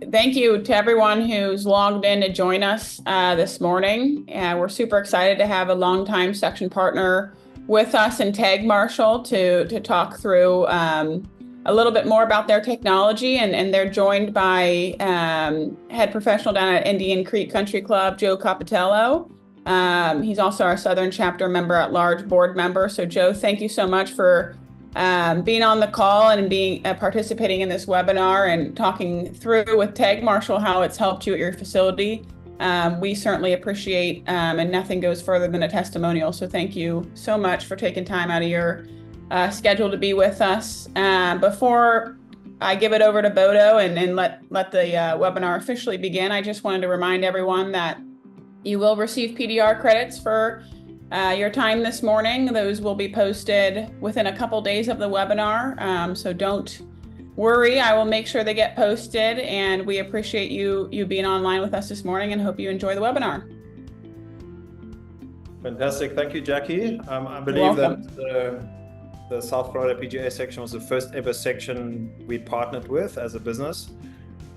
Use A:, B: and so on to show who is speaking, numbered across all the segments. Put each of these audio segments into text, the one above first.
A: thank you to everyone who's logged in to join us this morning. We're super excited to have a longtime section partner with us in Tag Marshall to talk through a little bit more about their technology. And they're joined by head professional down at Indian Creek Country Club, Joe Compitello. He's also our Southern Chapter member at large board member. So Joe, thank you so much for being on the call and being participating in this webinar and talking through with Tag Marshall how it's helped you at your facility. We certainly appreciate, and nothing goes further than a testimonial. So thank you so much for taking time out of your schedule to be with us. Before I give it over to Bodo and let the webinar officially begin, I just wanted to remind everyone that you will receive PDR credits for your time this morning. Those will be posted within a couple days of the webinar, so don't worry. I will make sure they get posted, and we appreciate you being online with us this morning and hope you enjoy the webinar.
B: Fantastic. Thank you, Jackie. I believe that the South Florida PGA section was the first ever section we partnered with as a business.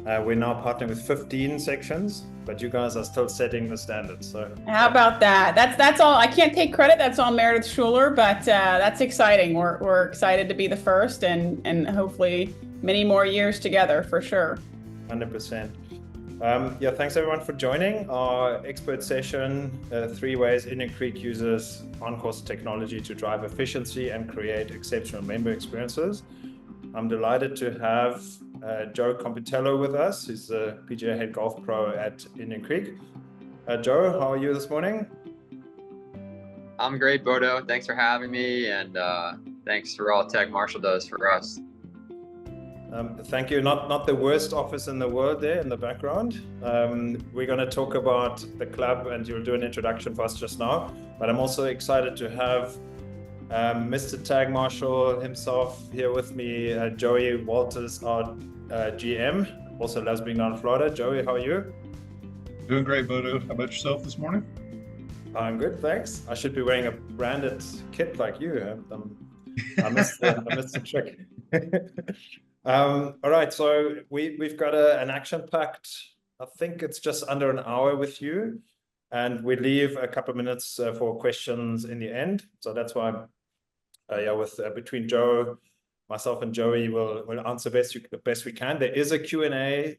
B: We're now partnering with 15 sections, but you guys are still setting the standards. So
A: how about that? That's all. I can't take credit. That's all Meredith Schuler, but that's exciting. We're excited to be the first, and hopefully many more years together for sure.
B: 100%. Yeah, thanks everyone for joining our expert session, 3 ways Indian Creek uses on-course technology to drive efficiency and create exceptional member experiences. I'm delighted to have Joe Compitello with us. He's the PGA head golf pro at Indian Creek. Joe, how are you this morning?
C: I'm great, Bodo. Thanks for having me, and thanks for all Tag Marshall does for us.
B: Thank you. Not the worst office in the world there in the background. We're going to talk about the club, and you'll do an introduction for us just now. But I'm also excited to have Mr. Tag Marshall himself here with me, Joey Walters, our GM, also lives being down in Florida. Joey, how are you?
D: Doing great, Bodo. How about yourself this morning?
B: I'm good, thanks. I should be wearing a branded kit like you. I missed the trick. All right, so we've got an action-packed, I think it's just under an hour with you, and we leave a couple of minutes for questions in the end. So that's why, between Joe, myself, and Joey, we'll answer the best we can. There is a Q&A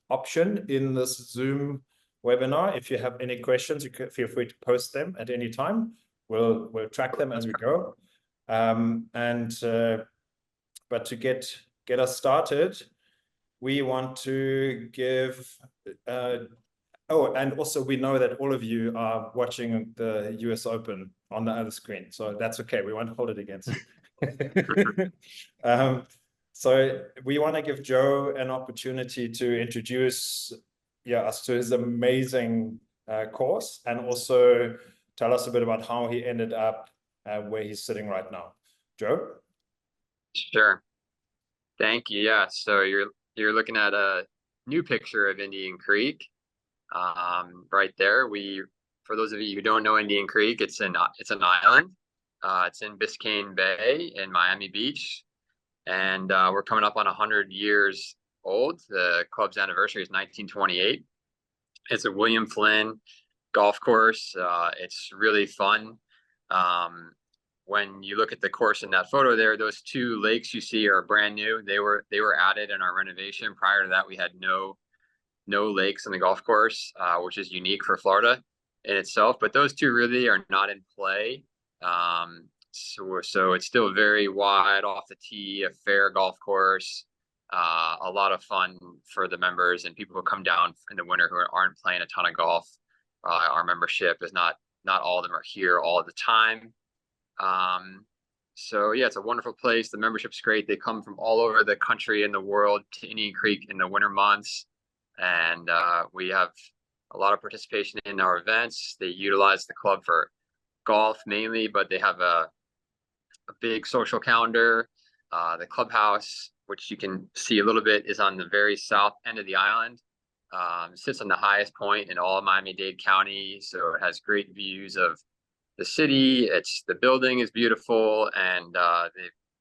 B: option in this Zoom webinar. If you have any questions, you can feel free to post them at any time. We'll track them as we go. But to get us started, we want to give and also we know that all of you are watching the US Open on the other screen, so that's okay. We won't hold it against you. So we want to give Joe an opportunity to introduce us to his amazing course, and also tell us a bit about how he ended up where he's sitting right now. Joe?
C: Sure. Thank you. Yeah, so you're looking at a new picture of Indian Creek right there. For those of you who don't know Indian Creek, it's an island. It's in Biscayne Bay in Miami Beach, and we're coming up on 100 years old. The club's anniversary is 1928. It's a William Flynn golf course. It's really fun. When you look at the course in that photo there, those 2 lakes you see are brand new. They were added in our renovation. Prior to that, we had no lakes on the golf course, which is unique for Florida in itself. But those 2 really are not in play. So it's still very wide off the tee, a fair golf course, a lot of fun for the members and people who come down in the winter who aren't playing a ton of golf. Our membership is not all of them are here all the time. So yeah, it's a wonderful place. The membership's great. They come from all over the country and the world to Indian Creek in the winter months. And we have a lot of participation in our events. They utilize the club for golf mainly, but they have a big social calendar. The clubhouse, which you can see a little bit, is on the very south end of the island. Sits on the highest point in all of Miami-Dade County. So it has great views of the city. The building is beautiful, and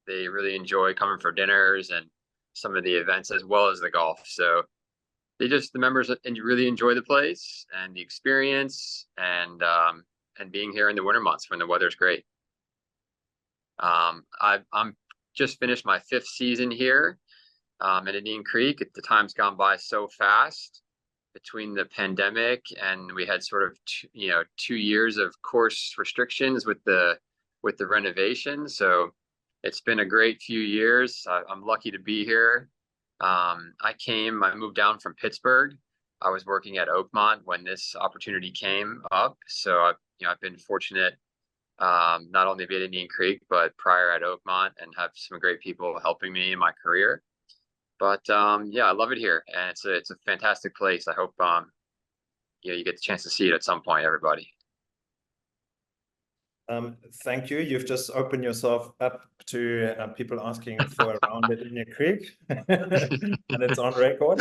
C: they really enjoy coming for dinners and some of the events as well as the golf. So the members really enjoy the place and the experience, and being here in the winter months when the weather's great. I'm just finished my 5th season here at Indian Creek. The time's gone by so fast between the pandemic, and we had sort of 2 years of course restrictions with the renovation. So it's been a great few years. I'm lucky to be here. I moved down from Pittsburgh. I was working at Oakmont when this opportunity came up. So I've been fortunate, not only to be at Indian Creek, but prior at Oakmont, and have some great people helping me in my career. But yeah, I love it here, and it's a fantastic place. I hope you get the chance to see it at some point, everybody.
B: Thank you. You've just opened yourself up to people asking for a round at Indian Creek, and it's on record.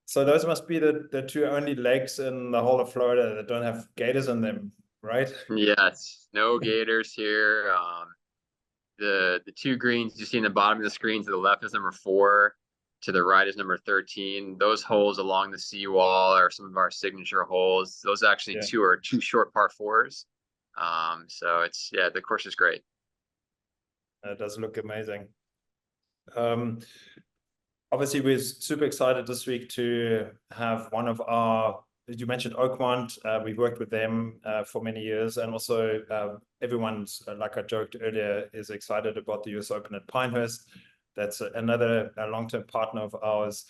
B: So those must be the 2 only lakes in the whole of Florida that don't have gators in them, right?
C: Yes, no gators here. The 2 greens you see in the bottom of the screen, to the left is number 4, to the right is number 13. Those holes along the seawall are some of our signature holes. Those actually 2 are 2 short par 4s. So the course is great.
B: It does look amazing. Obviously, we're super excited this week to have one of our, as you mentioned, Oakmont. We've worked with them for many years, and also everyone's, like I joked earlier, is excited about the US Open at Pinehurst. That's another long-term partner of ours.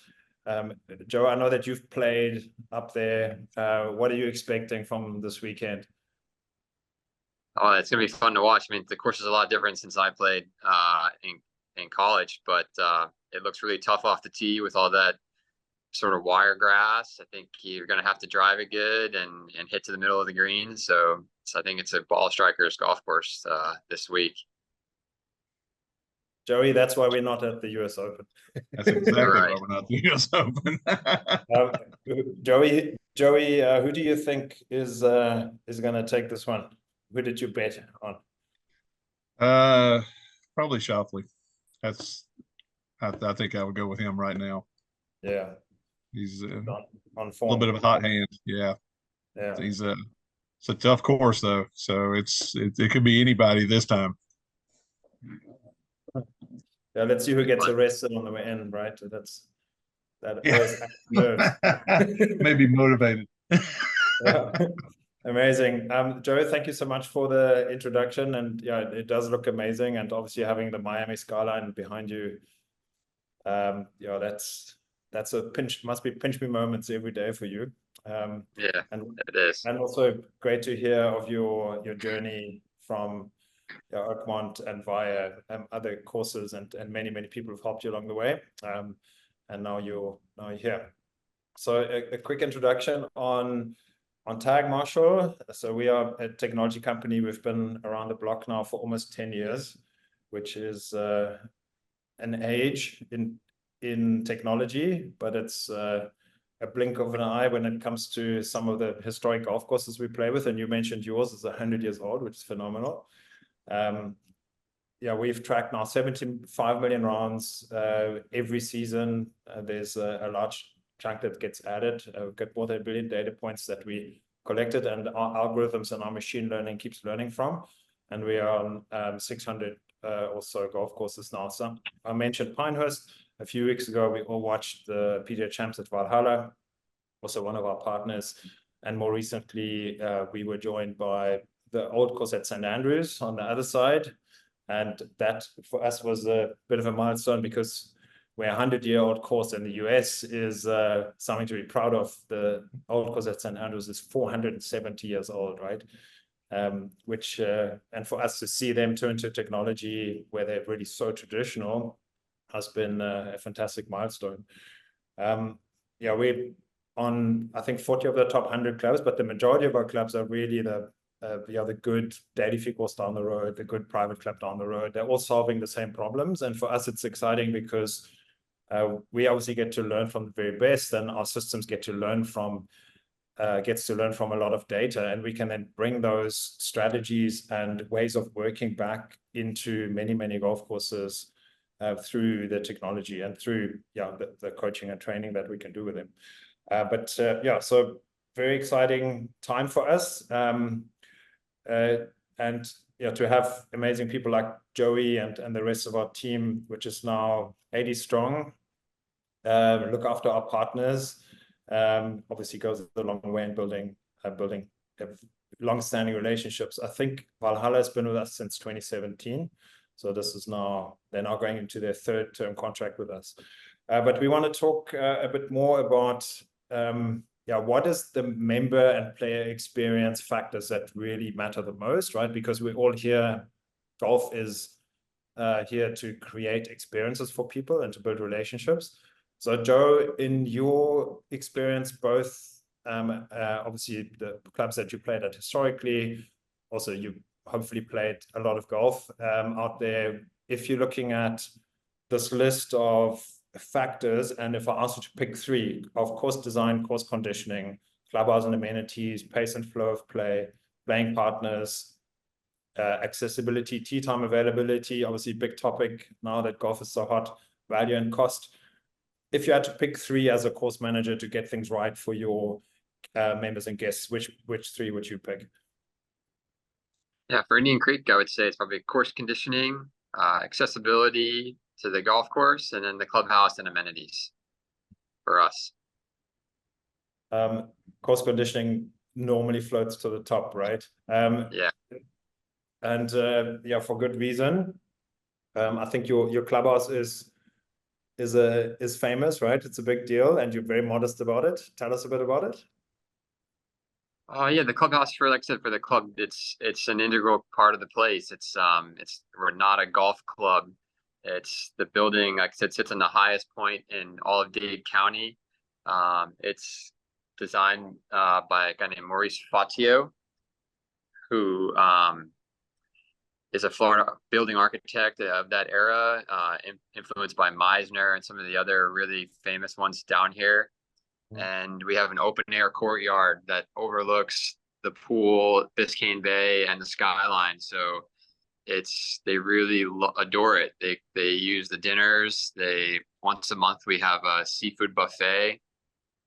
B: Joe, I know that you've played up there. What are you expecting from this weekend?
C: Oh, it's gonna be fun to watch. I mean, the course is a lot different since I played in college, but it looks really tough off the tee with all that sort of wire grass. I think you're going to have to drive it good and hit to the middle of the green. So I think it's a ball striker's golf course this week.
B: Joey, that's why we're not at the US Open.
D: That's exactly
C: Right.
D: why we're not at the US Open.
B: Joey, who do you think is going to take this one? Who did you bet on?
D: Probably Shoffley. I think I would go with him right now.
B: Yeah,
D: he's
B: on
D: a
B: form.
D: little bit of a hot hand. Yeah. It's a tough course though, so it could be anybody this time.
B: Yeah, let's see who gets arrested on the way in, right? That always nerves.
D: Maybe motivated.
B: Yeah. Amazing. Joe, thank you so much for the introduction. And yeah, it does look amazing. And obviously having the Miami skyline behind you, yeah, that's must be pinch me moments every day for you.
C: Yeah,
B: and
C: it is.
B: And also great to hear of your journey from Oakmont and via other courses, and many people have helped you along the way. And now you're here. So a quick introduction on Tag Marshall. So we are a technology company. We've been around the block now for almost 10 years, which is an age in technology, but it's a blink of an eye when it comes to some of the historic golf courses we play with. And you mentioned yours is 100 years old, which is phenomenal. Yeah, we've tracked now 75 million rounds every season. There's a large chunk that gets added. We've got more than 1 billion data points that we collected, and our algorithms and our machine learning keeps learning from. And we are on 600 or so golf courses now. So I mentioned Pinehurst. A few weeks ago, we all watched the PGA Champs at Valhalla, also one of our partners. And more recently, we were joined by the old course at St. Andrews on the other side. And that for us was a bit of a milestone, because where a 100-year-old course in the US is something to be proud of, the old course at St. Andrews is 470 years old, right? Which, and for us to see them turn to technology where they're really so traditional has been a fantastic milestone. Yeah, we're on, I think, 40 of the top 100 clubs, but the majority of our clubs are really the good daily fee course down the road, the good private club down the road. They're all solving the same problems. And for us, it's exciting because we obviously get to learn from the very best, and our systems gets to learn from a lot of data, and we can then bring those strategies and ways of working back into many golf courses through the technology and through the coaching and training that we can do with them. So very exciting time for us. And to have amazing people like Joey and the rest of our team, which is now 80 strong, look after our partners, obviously goes a long way in building long-standing relationships. I think Valhalla has been with us since 2017. So this is they're now going into their third term contract with us. But we want to talk a bit more about what is the member and player experience factors that really matter the most, right? Because we're all here, golf is here to create experiences for people and to build relationships. So Joe, in your experience, both obviously the clubs that you played at historically, also you hopefully played a lot of golf out there. If you're looking at this list of factors, and if I asked you to pick three, of course design, course conditioning, clubhouse and amenities, pace and flow of play, playing partners, accessibility, tee time availability, obviously big topic now that golf is so hot, value and cost. If you had to pick three as a course manager to get things right for your members and guests, which three would you pick?
C: Yeah, for Indian Creek, I would say it's probably course conditioning, accessibility to the golf course, and then the clubhouse and amenities for us.
B: Course conditioning normally floats to the top, right?
C: Yeah.
B: And for good reason. I think your clubhouse is famous, right? It's a big deal, and you're very modest about it. Tell us a bit about it.
C: Yeah, the clubhouse, like I said, for the club, it's an integral part of the place. We're not a golf club. It's the building, like I said, sits on the highest point in all of Dade County. It's designed by a guy named Maurice Fatio, who is a Florida building architect of that era, influenced by Meisner and some of the other really famous ones down here. And we have an open air courtyard that overlooks the pool, Biscayne Bay, and the skyline. So they really adore it. They use the dinners. Once a month we have a seafood buffet.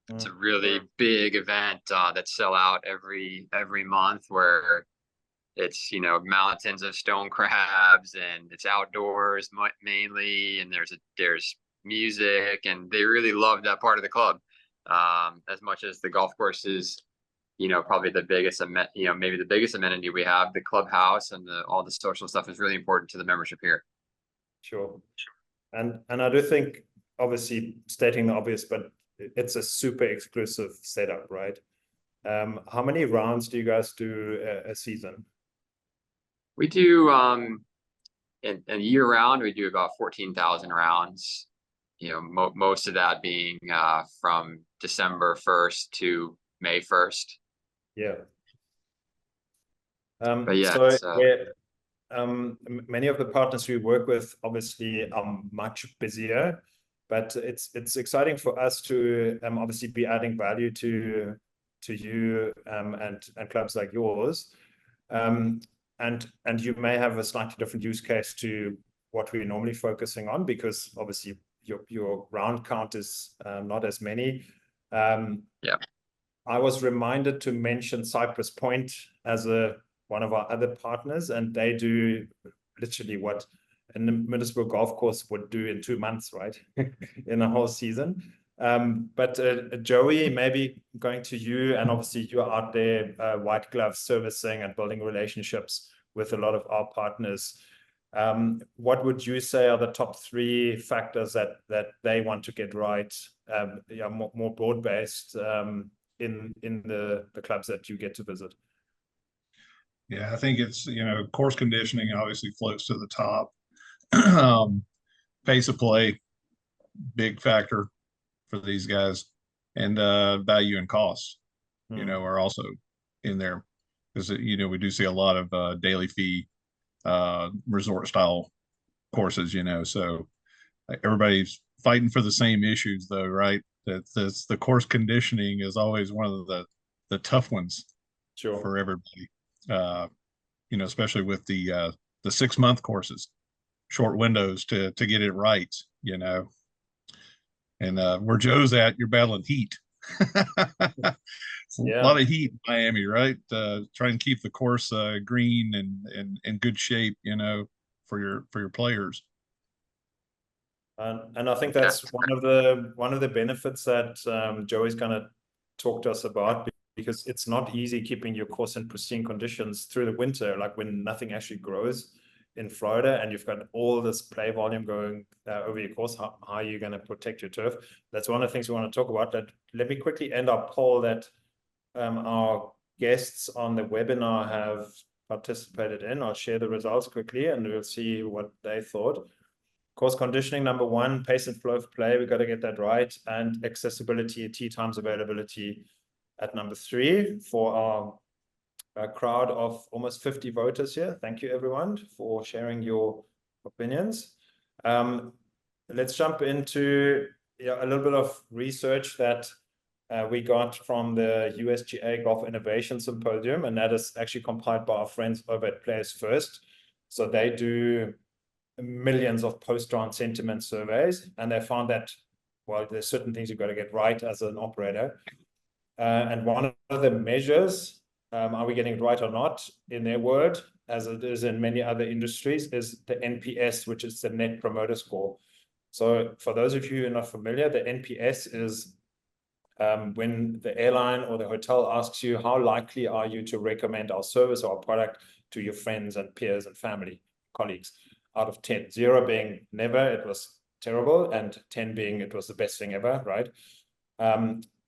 C: It's a really big event that sell out every month, where it's mountains of stone crabs, and it's outdoors mainly, and there's music, and they really love that part of the club. As much as the golf course is, probably the biggest, maybe the biggest amenity we have, the clubhouse and all the social stuff is really important to the membership here.
B: Sure. And I do think, obviously stating the obvious, but it's a super exclusive setup, right? How many rounds do you guys do a season?
C: We do, in year round, we do about 14,000 rounds. Most of that being from December 1st to May 1st.
B: Yeah.
C: But yeah,
B: many of the partners we work with obviously are much busier, but it's exciting for us to obviously be adding value to you and clubs like yours. And you may have a slightly different use case to what we're normally focusing on, because obviously your round count is not as many.
C: Yeah. I
B: was reminded to mention Cypress Point as one of our other partners, and they do literally what a municipal golf course would do in 2 months, right? In a whole season. But Joey, maybe going to you, and obviously you're out there white glove servicing and building relationships with a lot of our partners. What would you say are the top 3 factors that they want to get right, more broad-based in the clubs that you get to visit?
D: Yeah, I think it's, course conditioning obviously floats to the top. Pace of play, big factor for these guys, and value and cost, are also in there, because we do see a lot of daily fee resort style courses, so everybody's fighting for the same issues though, right? That's the course conditioning is always one of the tough ones. Sure. For everybody, especially with the 6-month courses. short windows to get it right, you know. And where Joe's at, you're battling heat. A lot of heat in Miami, right? Try and keep the course green and in good shape, you know, for your players.
B: And I think that's one of the benefits that Joey's going to talk to us about, because it's not easy keeping your course in pristine conditions through the winter, like when nothing actually grows in Florida and you've got all this play volume going over your course. How are you going to protect your turf? That's one of the things we want to talk about. That let me quickly end our poll that our guests on the webinar have participated in. I'll share the results quickly and we'll see what they thought. Course conditioning, number one, pace and flow of play. We've got to get that right. And accessibility, tee times availability at number three for our crowd of almost 50 voters here. Thank you, everyone, for sharing your opinions. Let's jump into a little bit of research that we got from the USGA Golf Innovation Symposium, and that is actually compiled by our friends over at Players First. So they do millions of post-round sentiment surveys, and they found that, well, there's certain things you've got to get right as an operator. And one of the measures, are we getting it right or not, in their word, as it is in many other industries, is the NPS, which is the Net Promoter Score. So for those of you who are not familiar, the NPS is when the airline or the hotel asks you, how likely are you to recommend our service or our product to your friends and peers and family, colleagues, out of 10, 0 being never, it was terrible, and 10 being it was the best thing ever, right?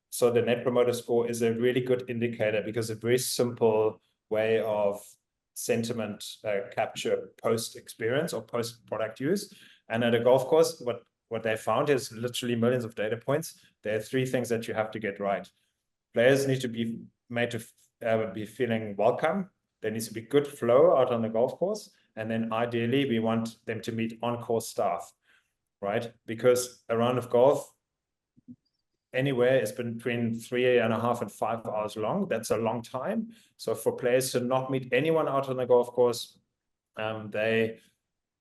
B: So the Net Promoter Score is a really good indicator, because a very simple way of sentiment capture post-experience or post-product use. And at a golf course, what they found is literally millions of data points. There are 3 things that you have to get right. Players need to be made to be feeling welcome. There needs to be good flow out on the golf course. And then ideally, we want them to meet on-course staff, right? Because a round of golf anywhere is between 3.5 and 5 hours long. That's a long time. So for players to not meet anyone out on the golf course, they,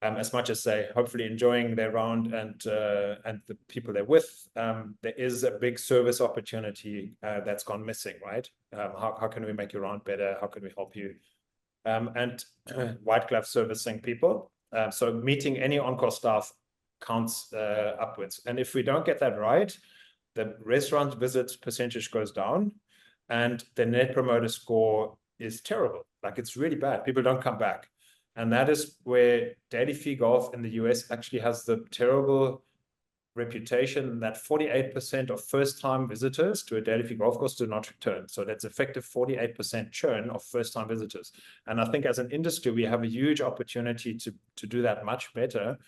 B: as much as they hopefully enjoying their round and the people they're with, there is a big service opportunity that's gone missing, right? How can we make your round better? How can we help you? And white glove servicing people. So meeting any on-course staff counts upwards. And if we don't get that right, the restaurant visits percentage goes down and the Net Promoter Score is terrible. Like, it's really bad. People don't come back. And that is where daily fee golf in the US actually has the terrible reputation that 48% of first-time visitors to a daily fee golf course do not return. So that's effective 48% churn of first-time visitors. And I think as an industry, we have a huge opportunity to do that much better.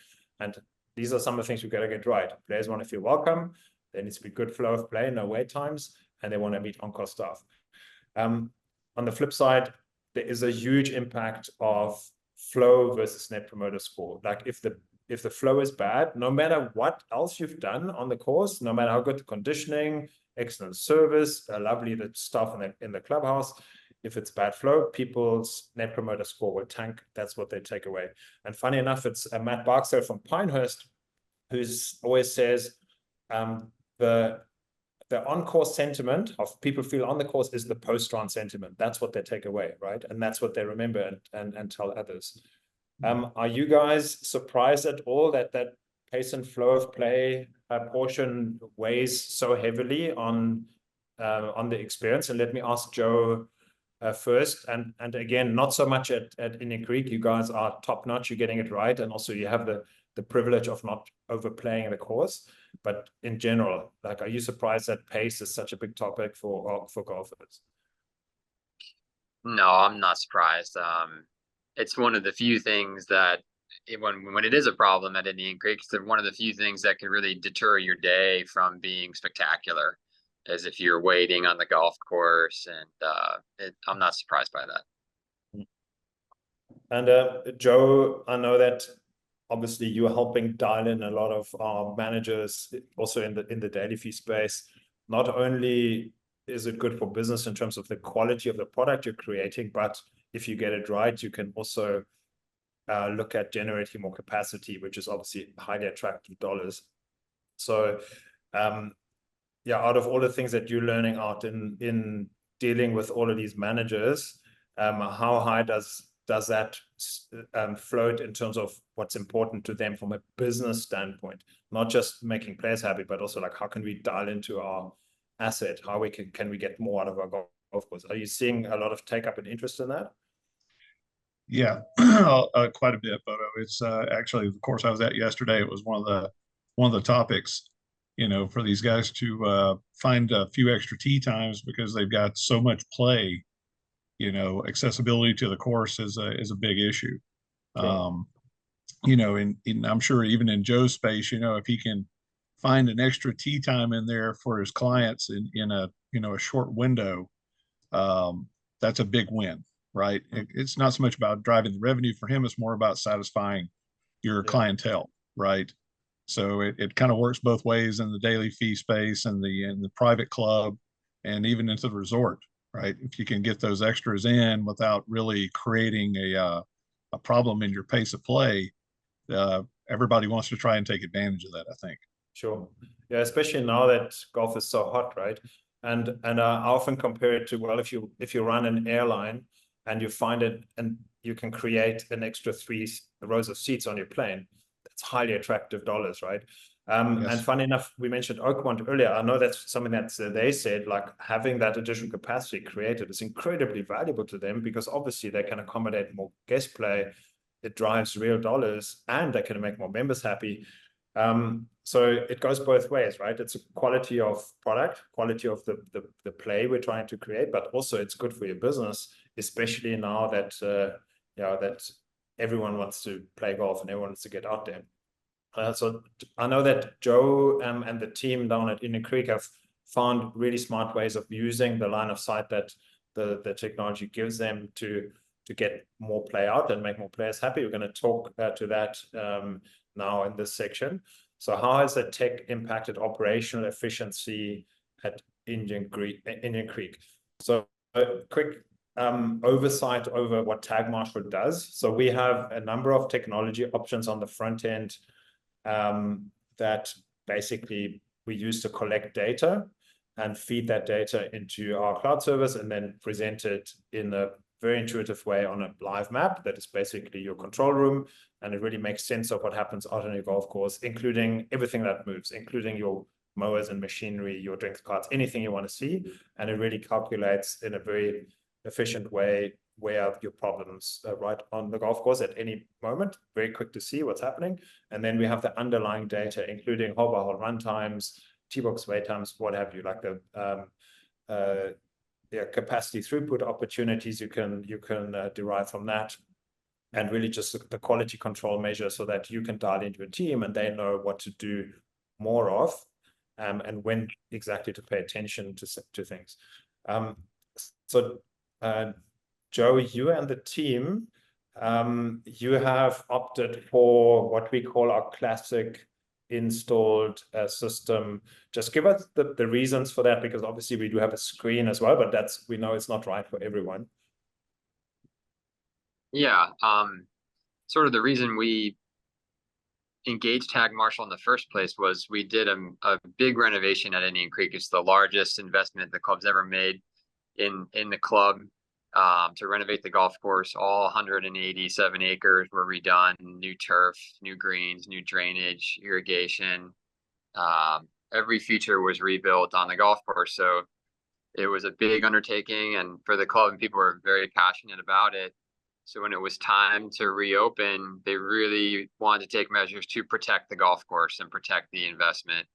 B: And these are some of the things we've got to get right. Players want to feel welcome. There needs to be good flow of play, no wait times, and they want to meet on-course staff. On the flip side, there is a huge impact of flow versus Net Promoter Score. Like, if the flow is bad, no matter what else you've done on the course, no matter how good the conditioning, excellent service, lovely the staff in the clubhouse, if it's bad flow, people's Net Promoter Score will tank. That's what they take away. And funny enough, it's Matt Barksdale from Pinehurst who's always says the on-course sentiment of people feel on the course is the post-round sentiment. That's what they take away, right? And that's what they remember and tell others. Are you guys surprised at all that pace and flow of play portion weighs so heavily on the experience? And let me ask Joe first. And again, not so much at Indian Creek. You guys are top-notch. You're getting it right. And also you have the privilege of not overplaying the course. But in general, like, are you surprised that pace is such a big topic for golfers?
C: No, I'm not surprised. It's one of the few things that when it is a problem at Indian Creek, it's one of the few things that can really deter your day from being spectacular, as if you're waiting on the golf course. And I'm not surprised by that.
B: And Joe, I know that obviously you're helping dial in a lot of our managers also in the daily fee space. Not only is it good for business in terms of the quality of the product you're creating, but if you get it right, you can also look at generating more capacity, which is obviously highly attractive dollars. So yeah, out of all the things that you're learning out in dealing with all of these managers, how high does that float in terms of what's important to them from a business standpoint? Not just making players happy, but also like how can we dial into our asset? How can we get more out of our golf course? Are you seeing a lot of take up and interest in that?
D: Yeah, quite a bit, Bodo. It's actually the course I was at yesterday. It was one of the topics, for these guys to find a few extra tee times because they've got so much play. Accessibility to the course is a big issue.
B: Sure.
D: And I'm sure even in Joe's space, if he can find an extra tee time in there for his clients in a short window, that's a big win, right? It's not so much about driving the revenue for him, it's more about satisfying your clientele, right? So it kind of works both ways in the daily fee space and the private club and even into the resort, right? If you can get those extras in without really creating a problem in your pace of play, everybody wants to try and take advantage of that, I think.
B: Sure. Yeah, especially now that golf is so hot, right? And I often compare it to, well, if you run an airline and you find it and you can create an extra 3 rows of seats on your plane, that's highly attractive dollars, right?
D: Yes.
B: And funny enough, we mentioned Oakmont earlier. I know that's something that they said, like having that additional capacity created is incredibly valuable to them because obviously they can accommodate more guest play. It drives real dollars and they can make more members happy. So it goes both ways, right? It's a quality of product, quality of the play we're trying to create, but also it's good for your business, especially now that that everyone wants to play golf and everyone wants to get out there. So I know that Joe and the team down at Indian Creek have found really smart ways of using the line of sight that the technology gives them to get more play out and make more players happy. We're going to talk to that now in this section. So how has the tech impacted operational efficiency at Indian Creek? So a quick oversight over what Tag Marshal does. So we have a number of technology options on the front end that basically we use to collect data and feed that data into our cloud service and then present it in a very intuitive way on a live map that is basically your control room, and it really makes sense of what happens out on your golf course, including everything that moves, including your mowers and machinery, your drinks carts, anything you want to see, and it really calculates in a very efficient way where are your problems right on the golf course at any moment, very quick to see what's happening. And then we have the underlying data, including hole by hole run times, tee box wait times, what have you, like the capacity throughput opportunities you can derive from that, and really just the quality control measure so that you can dial into a team and they know what to do more of and when exactly to pay attention to things. So Joe, you and the team, you have opted for what we call our classic installed system. Just give us the reasons for that, because obviously we do have a screen as well, but we know it's not right for everyone.
C: Yeah, sort of the reason we engaged Tag Marshal in the first place was we did a big renovation at Indian Creek. It's the largest investment the club's ever made in the club. To renovate the golf course. All 187 acres were redone, new turf, new greens, new drainage, irrigation. Every feature was rebuilt on the golf course. So it was a big undertaking, and for the club, and people were very passionate about it. So when it was time to reopen, they really wanted to take measures to protect the golf course and protect the investment.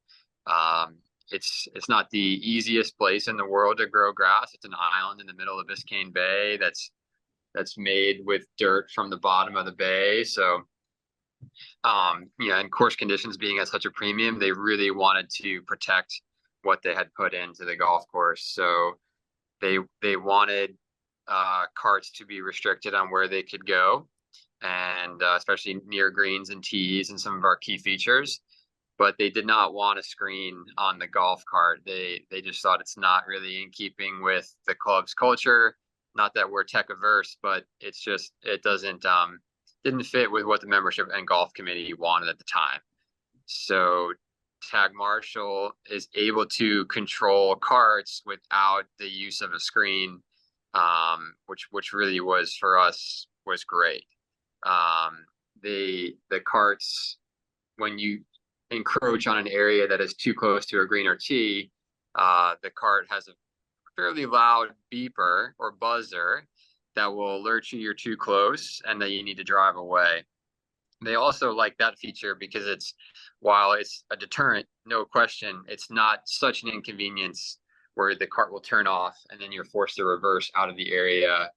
C: It's not the easiest place in the world to grow grass. It's an island in the middle of Biscayne Bay that's made with dirt from the bottom of the bay. So, and course conditions being at such a premium, they really wanted to protect what they had put into the golf course. So they wanted carts to be restricted on where they could go, and especially near greens and tees and some of our key features. But they did not want a screen on the golf cart. They just thought it's not really in keeping with the club's culture. Not that we're tech averse, but it doesn't didn't fit with what the membership and golf committee wanted at the time. So Tag Marshal is able to control carts without the use of a screen, which really was for us was great. The carts, when you encroach on an area that is too close to a green or tee, the cart has a fairly loud beeper or buzzer that will alert you you're too close and that you need to drive away. They also like that feature because while it's a deterrent, no question, it's not such an inconvenience where the cart will turn off and then you're forced to reverse out of the area.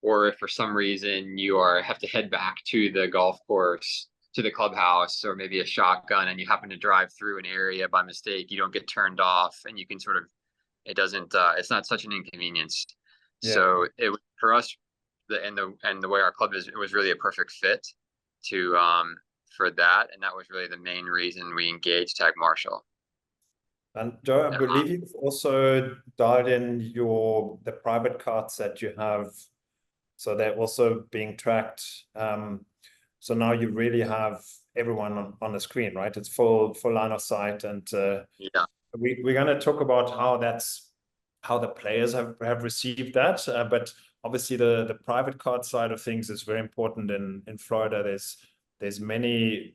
C: Or if for some reason you have to head back to the golf course, to the clubhouse, or maybe a shotgun, and you happen to drive through an area by mistake, you don't get turned off, and you can sort of, it's not such an inconvenience. Yeah. So for us, the way our club is, it was really a perfect fit for that, and that was really the main reason we engaged Tag Marshal.
B: And Joe, I believe you've also dialed in the private carts that you have, so they're also being tracked. So now you really have everyone on the screen, right? It's full line of sight, and
C: yeah,
B: we're going to talk about how the players have received that, but obviously the private cart side of things is very important in Florida. There's many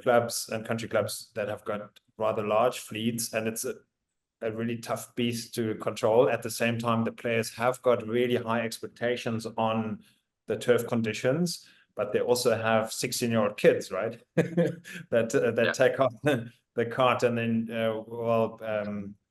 B: clubs and country clubs that have got rather large fleets, and it's a really tough beast to control. At the same time, the players have got really high expectations on the turf conditions, but they also have 16-year-old kids, right? that take off the cart, and then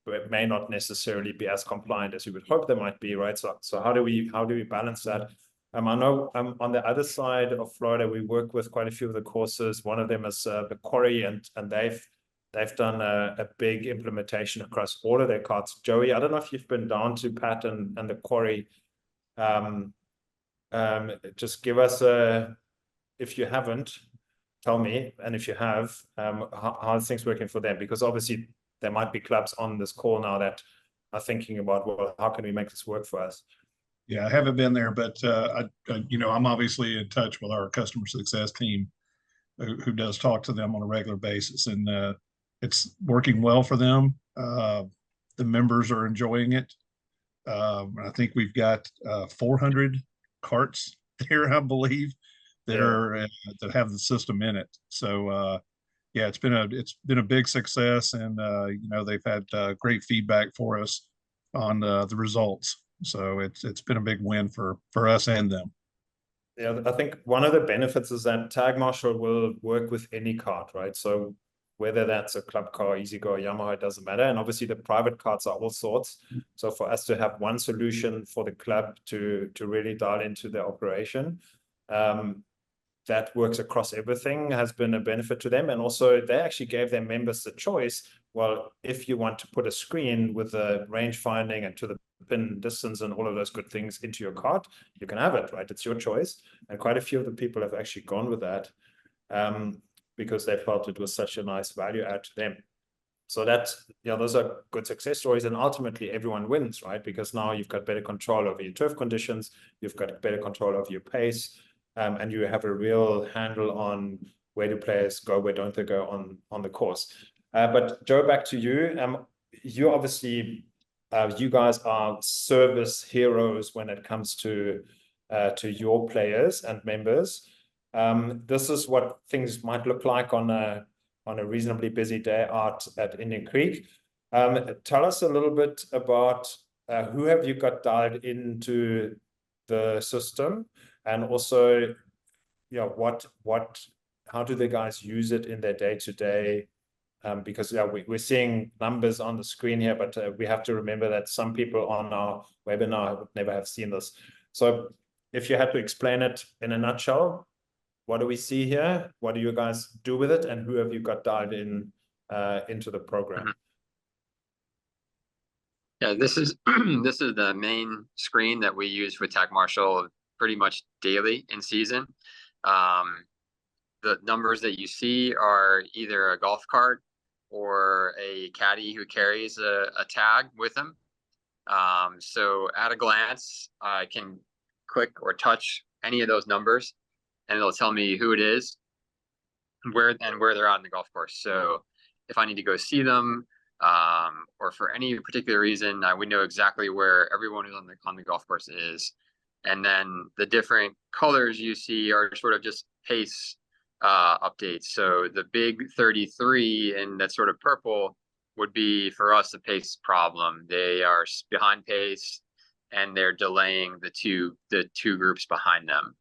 B: it may not necessarily be as compliant as you would hope they might be, right? So how do we balance that? I know on the other side of Florida, we work with quite a few of the courses. One of them is the Quarry, and they've done a big implementation across all of their carts. Joey, I don't know if you've been down to Pat and the Quarry. Just give us if you haven't, tell me, and if you have, how are things working for them? Because obviously there might be clubs on this call now that are thinking about, well, how can we make this work for us?
D: Yeah, I haven't been there, but I'm obviously in touch with our customer success team, who does talk to them on a regular basis, and it's working well for them. The members are enjoying it. I think we've got 400 carts there, I believe, that have the system in it. So yeah, it's been a big success, and they've had great feedback for us on the results. So it's been a big win for us and them.
B: Yeah, I think one of the benefits is that Tag Marshal will work with any cart, right? So whether that's a club car, easy go, Yamaha, it doesn't matter. And obviously the private carts are all sorts. So for us to have one solution for the club to really dial into the operation, that works across everything, has been a benefit to them. And also they actually gave their members the choice. Well, if you want to put a screen with the range finding and to the pin distance and all of those good things into your cart, you can have it, right? It's your choice. And quite a few of the people have actually gone with that because they felt it was such a nice value add to them. So that's, those are good success stories, and ultimately everyone wins, right? Because now you've got better control over your turf conditions, you've got better control over your pace, and you have a real handle on where do players go, where don't they go on the course. But Joe, back to you. You obviously, you guys are service heroes when it comes to your players and members. This is what things might look like on a reasonably busy day out at Indian Creek. Tell us a little bit about who have you got dialed into the system, and also, how do the guys use it in their day-to-day? Because we're seeing numbers on the screen here, but we have to remember that some people on our webinar would never have seen this. So if you had to explain it in a nutshell, what do we see here? What do you guys do with it? And who have you got dialed in into the program?
C: Yeah, this is the main screen that we use with Tag Marshal pretty much daily in season. The numbers that you see are either a golf cart or a caddy who carries a tag with him. So at a glance, I can click or touch any of those numbers, and it'll tell me who it is, where they're on the golf course. So if I need to go see them, or for any particular reason, I would know exactly where everyone who's on the golf course is. And then the different colors you see are sort of just pace updates. So the big 33 and that sort of purple would be for us a pace problem. They are behind pace and they're delaying the two groups behind them.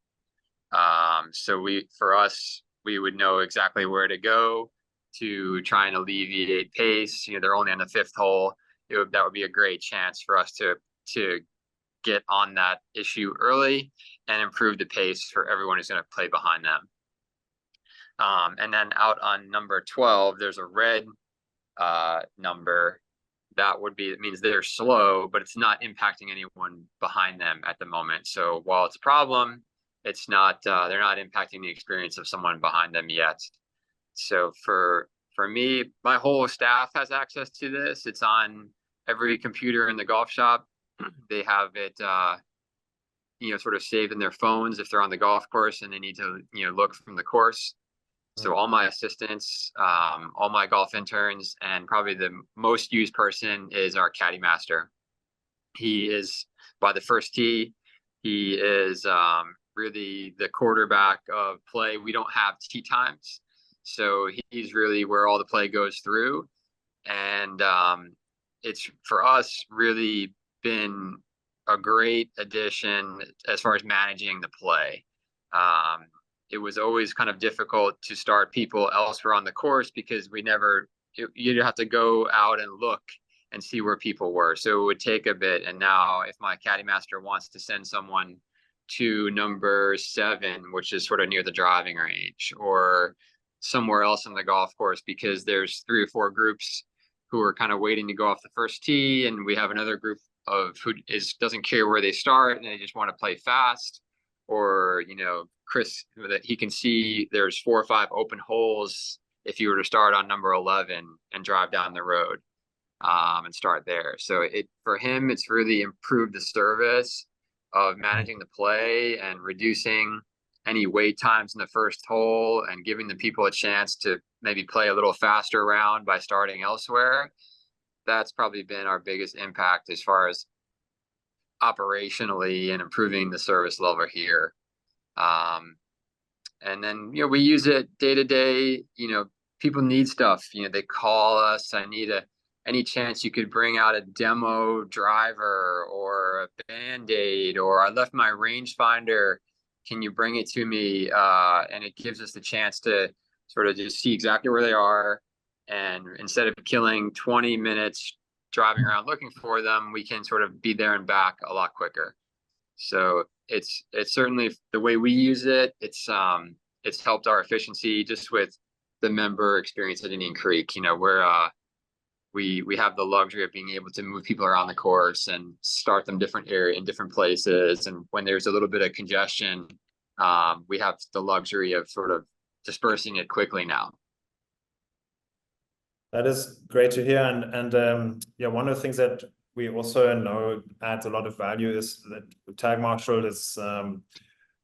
C: So for us, we would know exactly where to go to try and alleviate pace. You know, they're only on the 5th hole. That would be a great chance for us to get on that issue early and improve the pace for everyone who's going to play behind them. And then out on number 12, there's a red number. It means they're slow, but it's not impacting anyone behind them at the moment. So while it's a problem, it's not, they're not impacting the experience of someone behind them yet. So for me, my whole staff has access to this. It's on every computer in the golf shop. They have it, sort of saved in their phones if they're on the golf course and they need to, look from the course. So all my assistants, all my golf interns, and probably the most used person is our caddy master. He is by the first tee. He is really the quarterback of play. We don't have tee times, so he's really where all the play goes through. And it's for us really been a great addition as far as managing the play. It was always kind of difficult to start people elsewhere on the course because you'd have to go out and look and see where people were. So it would take a bit. And now if my caddy master wants to send someone to number 7, which is sort of near the driving range, or somewhere else on the golf course, because there's 3 or 4 groups who are kind of waiting to go off the first tee, and we have another group of who doesn't care where they start and they just want to play fast, or Chris, that he can see there's 4 or 5 open holes if you were to start on number 11 and drive down the road and start there. So for him, it's really improved the service of managing the play and reducing any wait times in the first hole and giving the people a chance to maybe play a little faster round by starting elsewhere. That's probably been our biggest impact as far as operationally and improving the service level here. And then, we use it day to day. People need stuff, they call us. I need any chance you could bring out a demo driver or a Band-Aid, or I left my rangefinder. Can you bring it to me? And it gives us the chance to sort of just see exactly where they are. And instead of killing 20 minutes driving around looking for them, we can sort of be there and back a lot quicker. So it's certainly the way we use it. It's helped our efficiency just with the member experience at Indian Creek. We have the luxury of being able to move people around the course and start them in different places. And when there's a little bit of congestion, we have the luxury of sort of dispersing it quickly now.
B: That is great to hear. And one of the things that we also know adds a lot of value is that Tag Marshal is,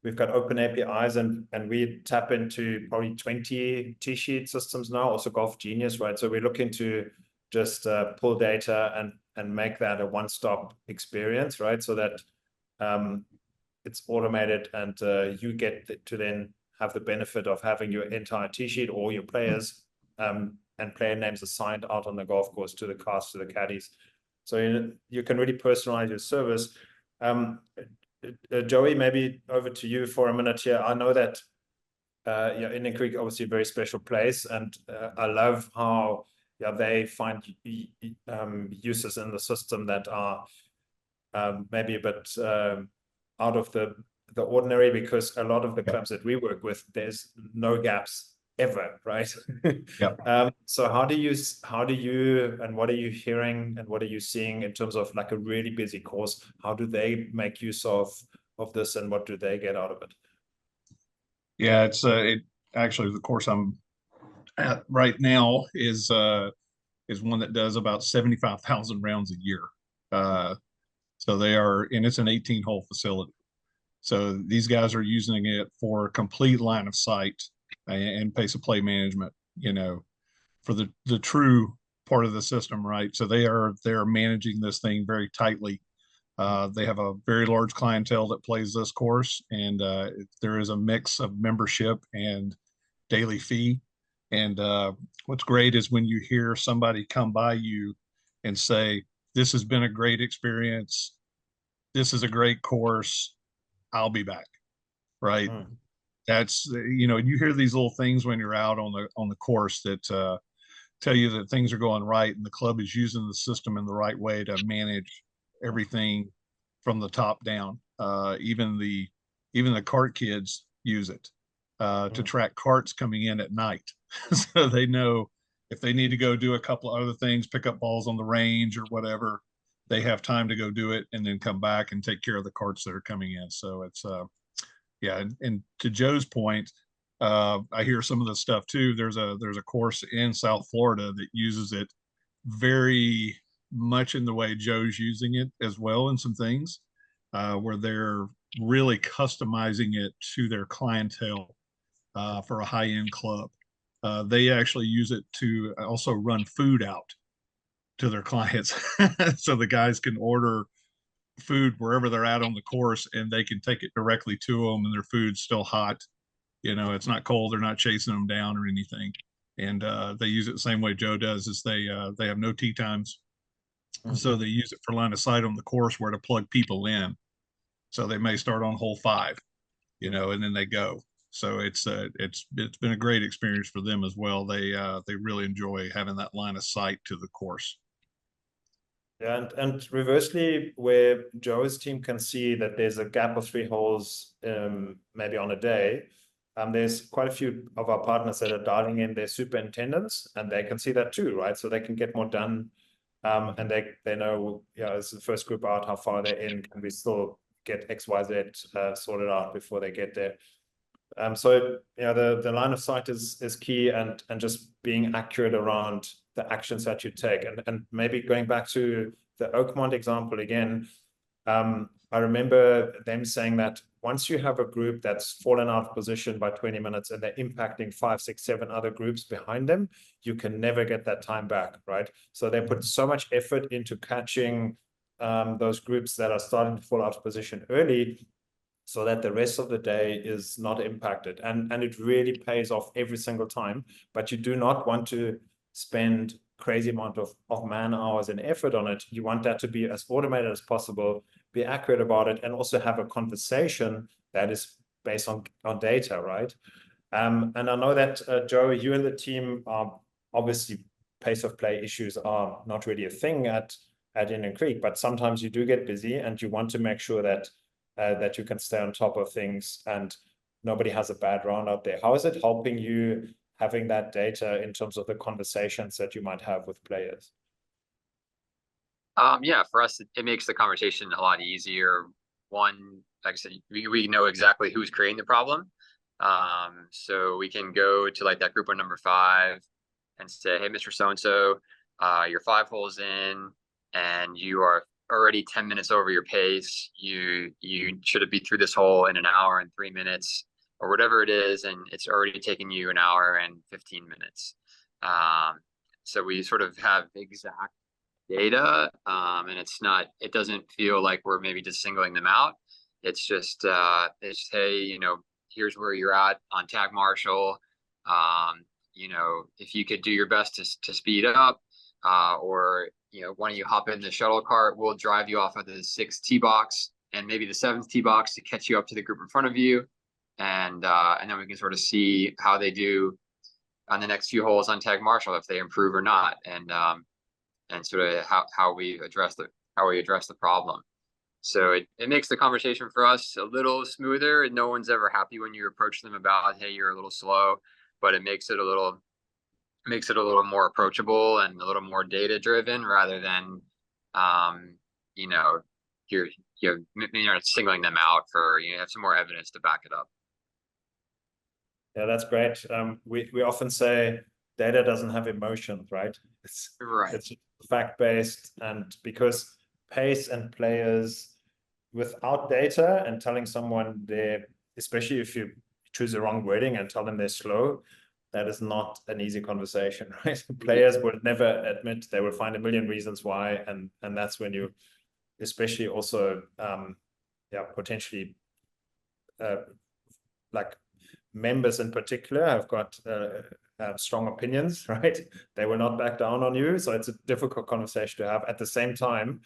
B: we've got open APIs and we tap into probably 20 T-sheet systems now, also Golf Genius, right? So we're looking to just pull data and make that a one-stop experience, right? So that it's automated and you get to then have the benefit of having your entire T-sheet or your players and player names assigned out on the golf course to the cast, to the caddies. So you can really personalize your service. Joey, maybe over to you for a minute here. I know that Indian Creek, obviously a very special place, and I love how they find uses in the system that are maybe a bit out of the ordinary, because a lot of the clubs that we work with, there's no gaps ever, right?
D: Yeah.
B: So how do you and what are you hearing and what are you seeing in terms of like a really busy course? How do they make use of this and what do they get out of it?
D: Yeah, it actually, the course I'm at right now is one that does about 75,000 rounds a year. So they are, and it's an 18-hole facility. So these guys are using it for complete line of sight and pace of play management, for the true part of the system, right? So they're managing this thing very tightly. They have a very large clientele that plays this course, and there is a mix of membership and daily fee. And what's great is when you hear somebody come by you and say, "This has been a great experience. This is a great course. I'll be back." Right? That's you hear these little things when you're out on the course that tell you that things are going right, and the club is using the system in the right way to manage everything from the top down. Even the cart kids use it to track carts coming in at night, so they know if they need to go do a couple of other things, pick up balls on the range or whatever, they have time to go do it and then come back and take care of the carts that are coming in. So it's yeah, and to Joe's point, I hear some of the stuff too. There's a course in South Florida that uses it very much in the way Joe's using it as well in some things, where they're really customizing it to their clientele for a high-end club. They actually use it to also run food out to their clients, so the guys can order food wherever they're at on the course, and they can take it directly to them, and their food's still hot. It's not cold. They're not chasing them down or anything. And they use it the same way Joe does. Is they have no tee times, so they use it for line of sight on the course where to plug people in. So they may start on hole 5, and then they go. So it's been a great experience for them as well. They really enjoy having that line of sight to the course.
B: Yeah, and reversely, where Joe's team can see that there's a gap of 3 holes, maybe on a day, there's quite a few of our partners that are dialing in their superintendents, and they can see that too, right? So they can get more done, and they know, it's the first group out, how far they're in, can we still get XYZ sorted out before they get there. So the line of sight is key, and just being accurate around the actions that you take, and maybe going back to the Oakmont example again. I remember them saying that once you have a group that's fallen out of position by 20 minutes and they're impacting 5, 6, 7 other groups behind them, you can never get that time back, right? So they put so much effort into catching those groups that are starting to fall out of position early, so that the rest of the day is not impacted. And it really pays off every single time. But you do not want to spend crazy amount of man hours and effort on it. You want that to be as automated as possible, be accurate about it, and also have a conversation that is based on data, right? And I know that, Joe, you and the team are obviously, pace of play issues are not really a thing at Indian Creek, but sometimes you do get busy and you want to make sure that that you can stay on top of things and nobody has a bad round out there. How is it helping you having that data in terms of the conversations that you might have with players?
C: Yeah, for us, it makes the conversation a lot easier. One, like I said, we know exactly who's creating the problem. So we can go to like that group of number 5 and say, hey, Mr. So-and-so, you're 5 holes in and you are already 10 minutes over your pace. You should be through this hole in an hour and 3 minutes or whatever it is, and it's already taken you an hour and 15 minutes. So we sort of have exact data, and it doesn't feel like we're maybe just singling them out. It's just hey, here's where you're at on tag Marshall. If you could do your best to speed up, or why don't you hop in the shuttle cart? We'll drive you off of the 6th tee box and maybe the 7th tee box to catch you up to the group in front of you, and then we can sort of see how they do on the next few holes on tag Marshall, if they improve or not, and sort of how we address the problem. So it makes the conversation for us a little smoother, and no one's ever happy when you approach them about, hey, you're a little slow, but it makes it a little more approachable and a little more data driven, rather than you're not singling them out for, you have some more evidence to back it up.
B: Yeah, that's great. We often say data doesn't have emotions, right? It's fact-based, and because pace and players without data and telling someone they're, especially if you choose the wrong wording and tell them they're slow, that is not an easy conversation, right? Players would never admit, they will find a million reasons why, and that's when you, especially also, potentially, like members in particular have got strong opinions, right? They will not back down on you, so it's a difficult conversation to have. At the same time,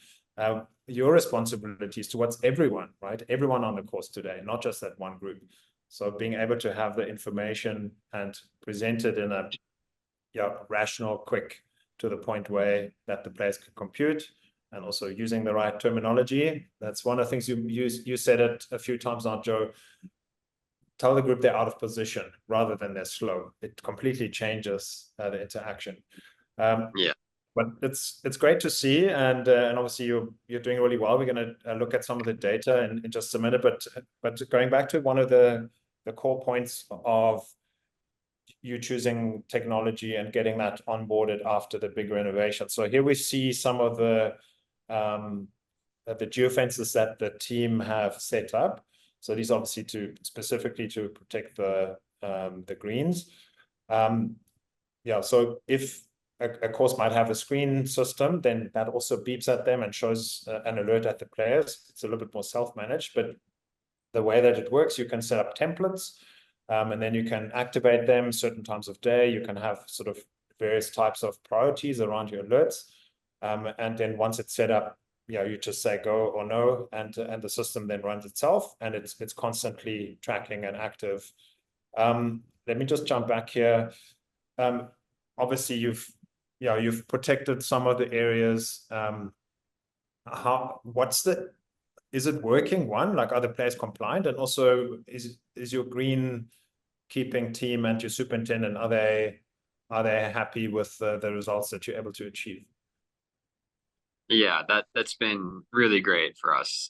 B: your responsibility is towards everyone, right? Everyone on the course today, not just that one group. So being able to have the information and present it in a rational, quick, to the point way that the players can compute, and also using the right terminology. That's one of the things you said it a few times now, Joe. Tell the group they're out of position rather than they're slow. It completely changes the interaction.
C: Yeah.
B: But it's great to see, and obviously you're doing really well. We're going to look at some of the data in just a minute, but going back to one of the core points of you choosing technology and getting that onboarded after the big renovation. So here we see some of the geofences that the team have set up. So these obviously specifically to protect the greens. So if a course might have a screen system, then that also beeps at them and shows an alert at the players. It's a little bit more self-managed, but the way that it works, you can set up templates, and then you can activate them certain times of day. You can have sort of various types of priorities around your alerts. And then once it's set up, you just say go or no, and the system then runs itself, and it's constantly tracking and active. Let me just jump back here. Obviously, you've protected some of the areas. Is it working? One, like, are the players compliant? And also, is your green keeping team and your superintendent, are they happy with the results that you're able to achieve?
C: Yeah, that's been really great for us.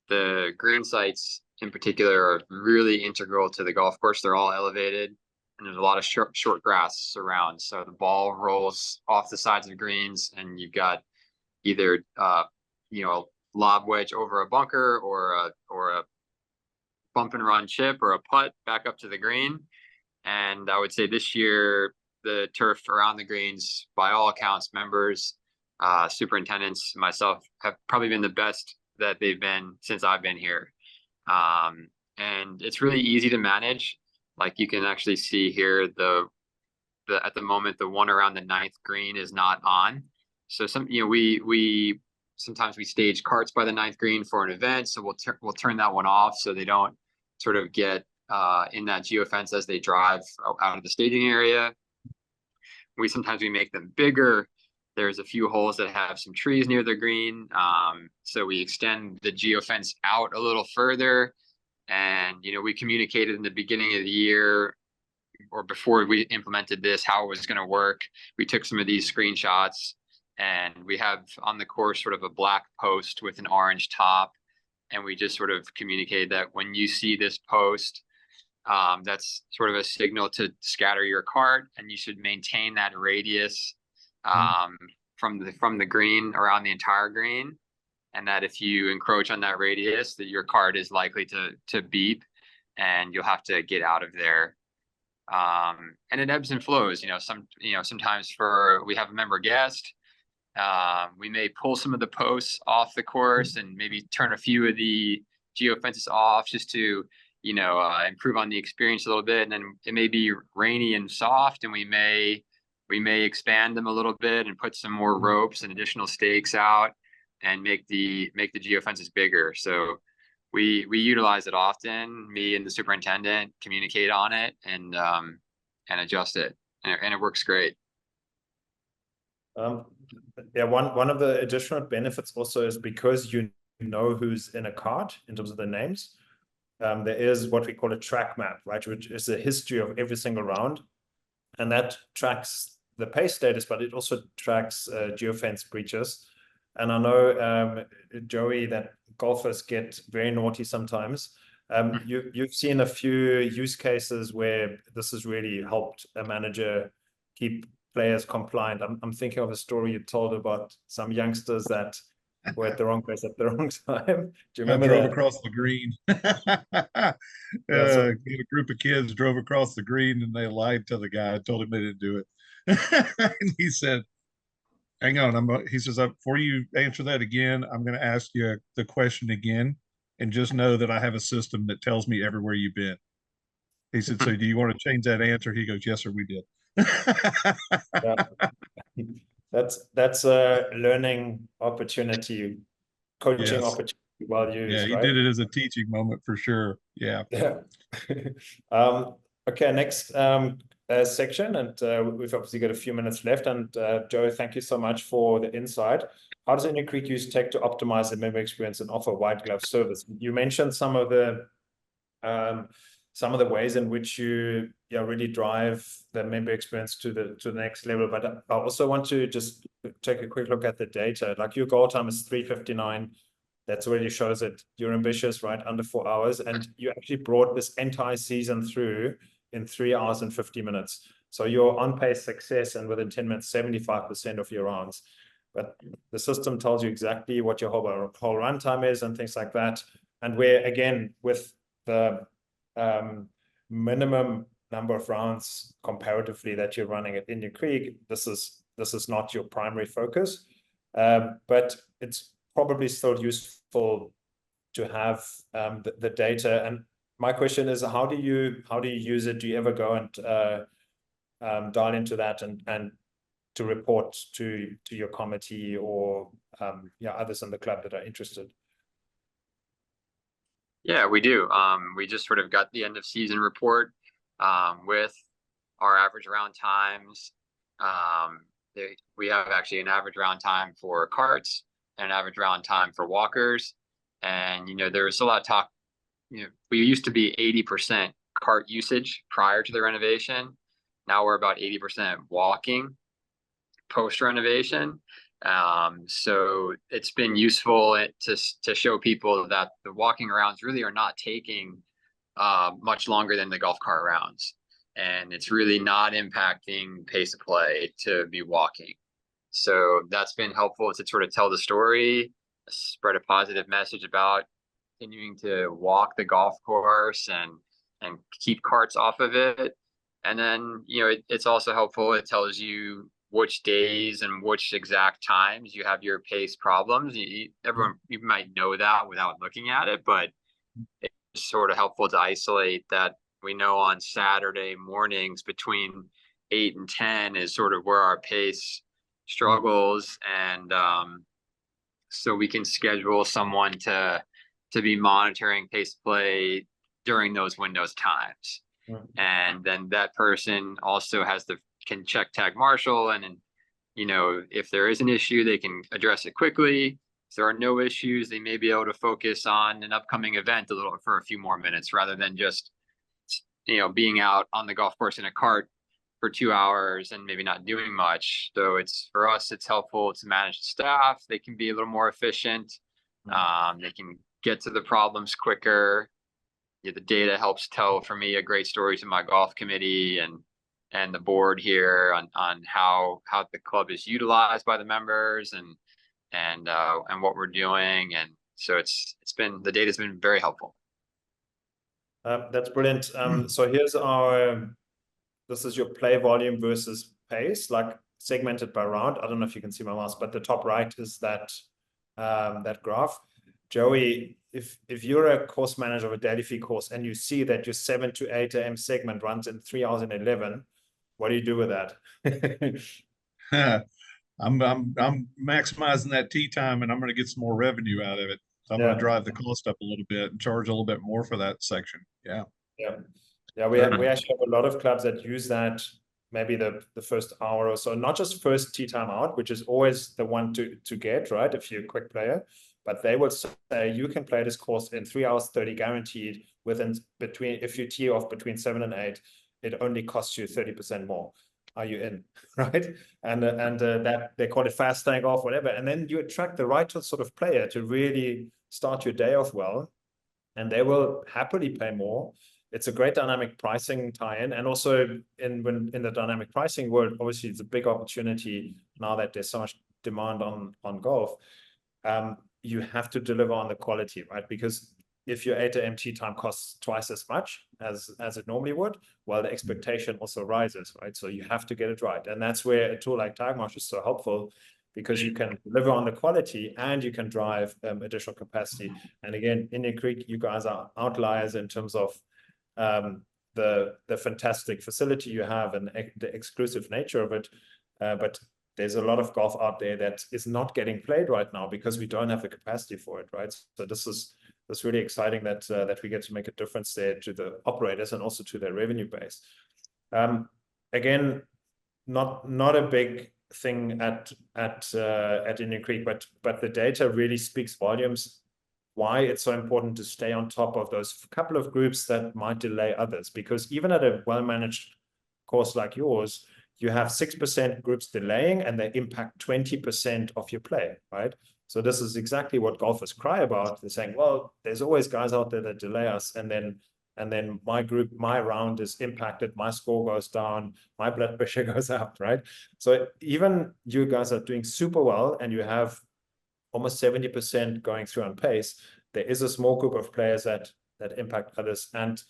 C: The green sites in particular are really integral to the golf course. They're all elevated, and there's a lot of short grass around. So the ball rolls off the sides of the greens, and you've got either lob wedge over a bunker, or a bump and run chip, or a putt back up to the green. And I would say this year, the turf around the greens, by all accounts, members, superintendents, myself, have probably been the best that they've been since I've been here. And it's really easy to manage. Like, you can actually see here, at the moment, the one around the 9th green is not on. So we sometimes we stage carts by the 9th green for an event, so we'll turn that one off so they don't sort of get in that geofence as they drive out of the staging area. Sometimes we make them bigger. There's a few holes that have some trees near the green, so we extend the geofence out a little further. And we communicated in the beginning of the year, or before we implemented this, how it was going to work. We took some of these screenshots, and we have on the course sort of a black post with an orange top, and we just sort of communicated that when you see this post, that's sort of a signal to scatter your cart, and you should maintain that radius from the green around the entire green, and that if you encroach on that radius, that your cart is likely to beep, and you'll have to get out of there. And it ebbs and flows. Sometimes we have a member guest, we may pull some of the posts off the course and maybe turn a few of the geofences off just to improve on the experience a little bit. And then it may be rainy and soft, and we may expand them a little bit and put some more ropes and additional stakes out and make the geofences bigger. So we utilize it often. Me and the superintendent communicate on it and adjust it, and it works great.
B: One of the additional benefits also is because you know who's in a cart in terms of the names. There is what we call a track map, right, which is a history of every single round, and that tracks the pace status, but it also tracks geofence breaches. And I know, Joey, that golfers get very naughty sometimes. You've seen a few use cases where this has really helped a manager keep players compliant. I'm thinking of a story you told about some youngsters that were at the wrong place at the wrong time. Do you
D: I
B: remember
D: drove
B: that?
D: across the green.
B: Yeah, so
D: A group of kids drove across the green and they lied to the guy. I told him they didn't do it. And he said, hang on. He says, before you answer that again, I'm going to ask you the question again. And just know that I have a system that tells me everywhere you've been. He said, so do you want to change that answer? He goes, yes, sir, we did.
B: yeah. That's a learning opportunity, coaching
D: Yes.
B: opportunity well
D: Yeah,
B: used,
D: he
B: right?
D: did it as a teaching moment for sure. Yeah.
B: Yeah. Okay, next section, and we've obviously got a few minutes left. And Joe, thank you so much for the insight. How does Indian Creek use tech to optimize the member experience and offer white glove service? You mentioned some of the ways in which you really drive the member experience to the next level. But I also want to just take a quick look at the data. Like your goal time is 3:59. That already shows that you're ambitious, right? Under 4 hours. And you actually brought this entire season through in 3 hours and 50 minutes. So you're on pace success, and within 10 minutes, 75% of your rounds. But the system tells you exactly what your whole runtime is and things like that. And where, again, with the minimum number of rounds comparatively that you're running at Indian Creek, this is not your primary focus. But it's probably still useful to have the data. And my question is, how do you use it? Do you ever go and dial into that and to report to your committee or others in the club that are interested?
C: Yeah, we do. We just sort of got the end of season report with our average round times. We have actually an average round time for carts and an average round time for walkers. And, there was a lot of talk, we used to be 80% cart usage prior to the renovation. Now we're about 80% walking post renovation. So it's been useful to show people that the walking rounds really are not taking much longer than the golf cart rounds. And it's really not impacting pace of play to be walking. So that's been helpful to sort of tell the story, spread a positive message about continuing to walk the golf course and keep carts off of it. And then, it's also helpful. It tells you which days and which exact times you have your pace problems. You might know that without looking at it, but it's sort of helpful to isolate that. We know on Saturday mornings between 8 and 10 is sort of where our pace struggles. And so we can schedule someone to be monitoring pace play during those windows times. And then that person also can check tag Marshall, and if there is an issue, they can address it quickly. If there are no issues, they may be able to focus on an upcoming event for a few more minutes rather than just being out on the golf course in a cart for 2 hours and maybe not doing much. So for us, it's helpful to manage the staff. They can be a little more efficient. They can get to the problems quicker. The data helps tell, for me, a great story to my golf committee and the board here on how the club is utilized by the members and what we're doing. And so the data's been very helpful.
B: That's brilliant. So here's this is your play volume versus pace, like segmented by round. I don't know if you can see my mouse, but the top right is that graph. Joey, if you're a course manager of a daily fee course and you see that your 7 to 8 a.m. segment runs in 3 hours and 11, what do you do with that?
D: I'm maximizing that tee time, and I'm going to get some more revenue out of it. So I'm going to drive the cost up a little bit and charge a little bit more for that section. Yeah.
B: We actually have a lot of clubs that use that, maybe the first hour or so, not just first tee time out, which is always the one to get, right, if you're a quick player, but they would say you can play this course in 3 hours 30 guaranteed if you tee off between 7 and 8, it only costs you 30% more. Are you in? Right? And that they call it fast staying off, whatever. And then you attract the right sort of player to really start your day off well, and they will happily pay more. It's a great dynamic pricing tie-in. And also in the dynamic pricing world, obviously it's a big opportunity now that there's so much demand on golf. you have to deliver on the quality, right? Because if your A to MT time costs twice as much as it normally would, well, the expectation also rises, right? So you have to get it right. And that's where a tool like TagMarsh is so helpful, because you can deliver on the quality and you can drive additional capacity. And again, Indian Creek, you guys are outliers in terms of the fantastic facility you have and the exclusive nature of it. But there's a lot of golf out there that is not getting played right now because we don't have the capacity for it, right? So that's really exciting that that we get to make a difference there to the operators and also to their revenue base. Again, not a big thing at Indian Creek, but the data really speaks volumes. Why it's so important to stay on top of those couple of groups that might delay others, because even at a well-managed course like yours, you have 6% groups delaying and they impact 20% of your play, right? So this is exactly what golfers cry about. They're saying, well, there's always guys out there that delay us, and then my group, my round is impacted, my score goes down, my blood pressure goes up, right? So even you guys are doing super well and you have almost 70% going through on pace, there is a small group of players that impact others. And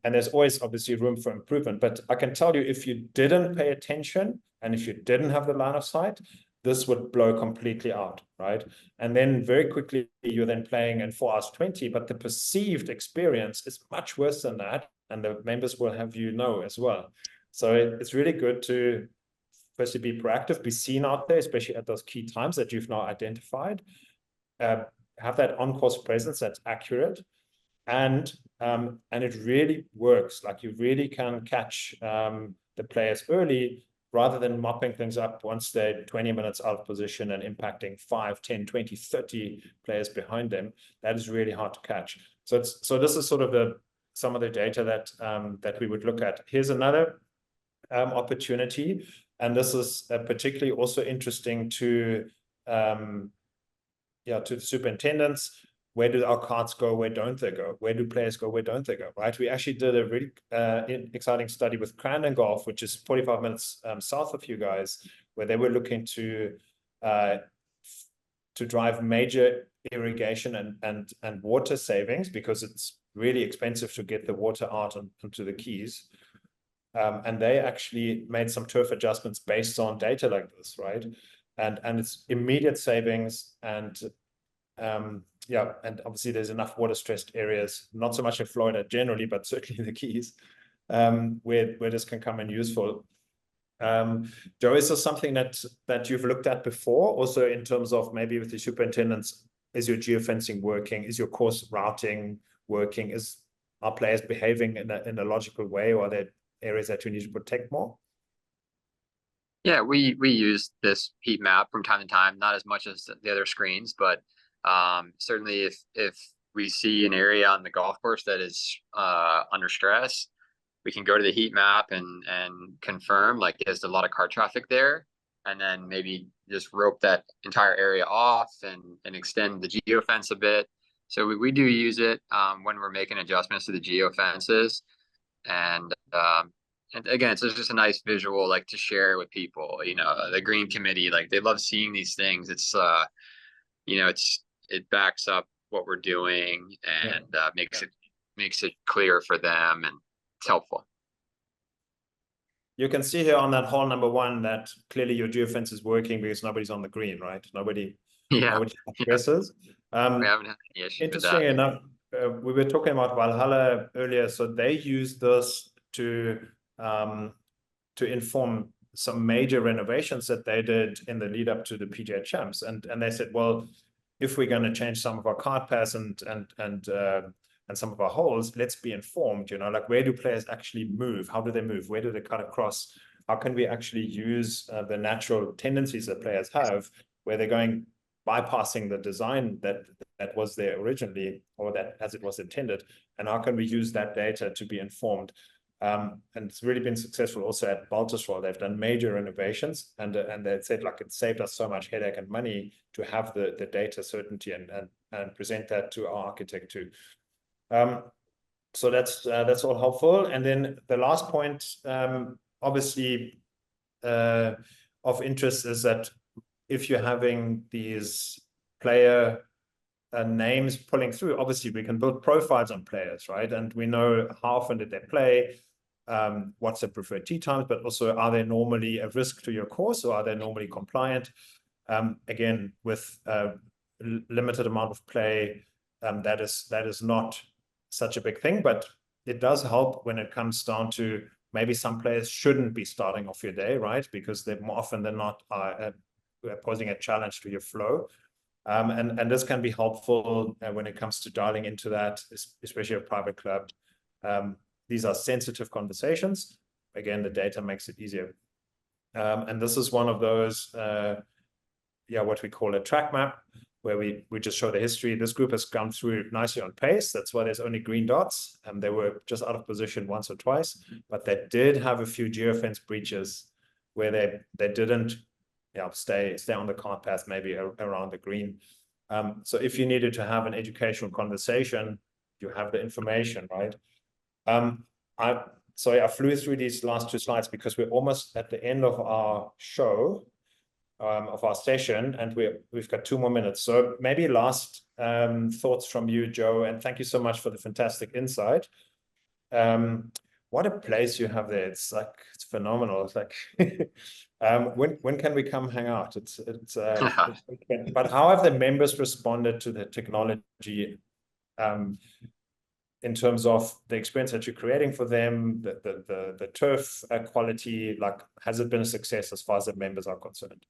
B: there's always obviously room for improvement. But I can tell you, if you didn't pay attention and if you didn't have the line of sight, this would blow completely out, right? And then very quickly, you're then playing in 4 hours 20, but the perceived experience is much worse than that. And the members will have you know as well. So it's really good to firstly be proactive, be seen out there, especially at those key times that you've now identified. Have that on-course presence that's accurate. And it really works. Like, you really can catch the players early rather than mopping things up once they're 20 minutes out of position and impacting 5, 10, 20, 30 players behind them. That is really hard to catch. So this is sort of some of the data that we would look at. Here's another opportunity, and this is particularly also interesting to the superintendents. Where do our cards go? Where don't they go? Where do players go? Where don't they go? Right? We actually did a really exciting study with Crandon Golf, which is 45 minutes south of you guys, where they were looking to drive major irrigation and water savings, because it's really expensive to get the water out onto the keys. And they actually made some turf adjustments based on data like this, right? And it's immediate savings, and and obviously there's enough water stressed areas, not so much in Florida generally, but certainly in the Keys, where this can come in useful. Joe, is this something that you've looked at before, also in terms of maybe with the superintendents? Is your geofencing working? Is your course routing working? Are players behaving in a logical way, or are there areas that you need to protect more?
C: Yeah, we use this heat map from time to time, not as much as the other screens, but certainly if we see an area on the golf course that is under stress, we can go to the heat map and confirm, like, is a lot of car traffic there, and then maybe just rope that entire area off and extend the geofence a bit. So we do use it when we're making adjustments to the geofences. And again, it's just a nice visual, like, to share with people. The green committee, like, they love seeing these things. It's it backs up what we're doing and makes it clear for them, and it's helpful.
B: You can see here on that hole number 1 that clearly your geofence is working because nobody's on the green, right? Nobody stresses.
C: We haven't had any issues with that.
B: Interesting enough, we were talking about Valhalla earlier. So they used this to inform some major renovations that they did in the lead up to the PGA Champs, and they said, well, if we're going to change some of our card paths and some of our holes, let's be informed. Like, where do players actually move? How do they move? Where do they cut across? How can we actually use the natural tendencies that players have, where they're going bypassing the design that was there originally, or that as it was intended, and how can we use that data to be informed? And it's really been successful also at Baltusrol. They've done major innovations, and they said, like, it saved us so much headache and money to have the data certainty and present that to our architect too. So that's all helpful. And then the last point, obviously, of interest is that if you're having these player names pulling through. Obviously, we can build profiles on players, right? And we know how often did they play, what's their preferred tee times, but also are they normally a risk to your course, or are they normally compliant? Again, with limited amount of play, that is not such a big thing, but it does help when it comes down to maybe some players shouldn't be starting off your day, right? Because they're more often than not posing a challenge to your flow. And this can be helpful when it comes to dialing into that, especially a private club. These are sensitive conversations. Again, the data makes it easier. And this is one of those, what we call a track map, where we just show the history. This group has gone through nicely on pace. That's why there's only green dots. And they were just out of position once or twice, but they did have a few geofence breaches where they didn't stay on the cart path, maybe around the green. So if you needed to have an educational conversation, you have the information, right? Sorry, I flew through these last two slides because we're almost at the end of our show, of our session, and we've got 2 more minutes. So maybe last thoughts from you, Joe, and thank you so much for the fantastic insight. What a place you have there. It's phenomenal. It's like, when can we come hang out? But how have the members responded to the technology, in terms of the experience that you're creating for them, the turf quality? Like, has it been a success as far as the members are concerned?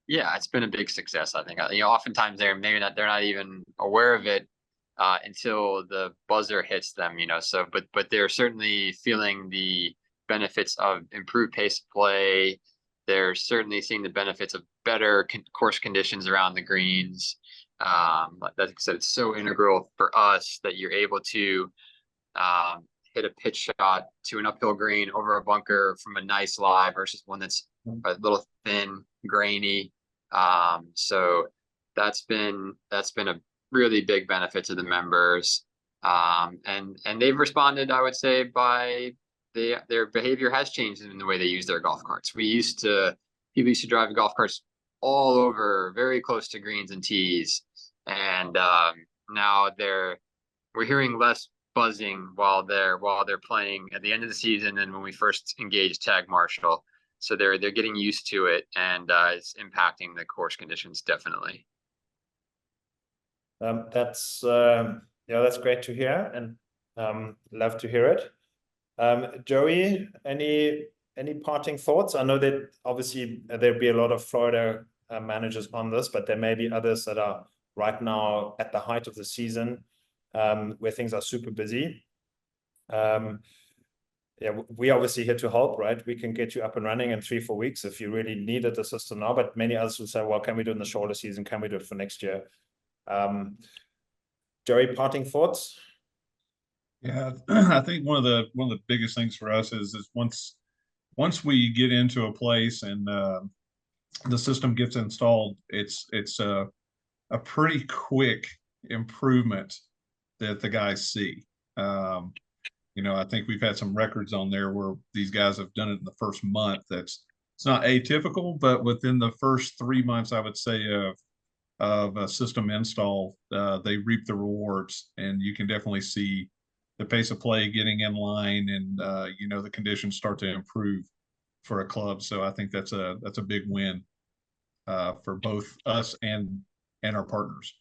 C: Yeah, it's been a big success. I think, oftentimes they're not even aware of it until the buzzer hits them, so, but they're certainly feeling the benefits of improved pace of play. They're certainly seeing the benefits of better course conditions around the greens. Like I said, it's so integral for us that you're able to hit a pitch shot to an uphill green over a bunker from a nice lie versus one that's a little thin, grainy. So that's been a really big benefit to the members. And they've responded, I would say, by their behavior has changed in the way they use their golf carts. People used to drive golf carts all over, very close to greens and tees, and now we're hearing less buzzing while they're playing at the end of the season than when we first engaged Tag Marshall. So they're getting used to it, and it's impacting the course conditions definitely.
B: That's great to hear, and love to hear it. Joey, any parting thoughts? I know that obviously there'll be a lot of Florida managers on this, but there may be others that are right now at the height of the season, where things are super busy. We're obviously here to help, right? We can get you up and running in 3-4 weeks if you really needed the system now, but many others will say, well, can we do it in the shorter season? Can we do it for next year? Joey, parting thoughts?
D: Yeah, I think one of the biggest things for us is once we get into a place and the system gets installed, it's a pretty quick improvement that the guys see. I think we've had some records on there where these guys have done it in the first month. It's not atypical, but within the first 3 months, I would say, of a system install, they reap the rewards, and you can definitely see the pace of play getting in line, and the conditions start to improve for a club. So I think that's a big win for both us and our partners.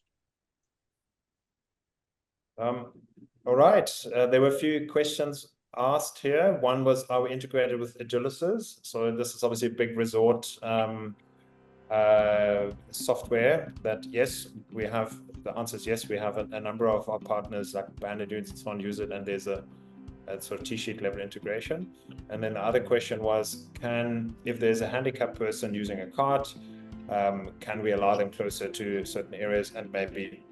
B: All right. There were a few questions asked here. One was, are we integrated with Agilisys? So this is obviously a big resort software that, yes, we have. The answer is yes. We have a number of our partners like Bandit and so on use it, and there's a sort of T-sheet level integration. And then the other question was, if there's a handicapped person using a cart, can we allow them closer to certain areas and maybe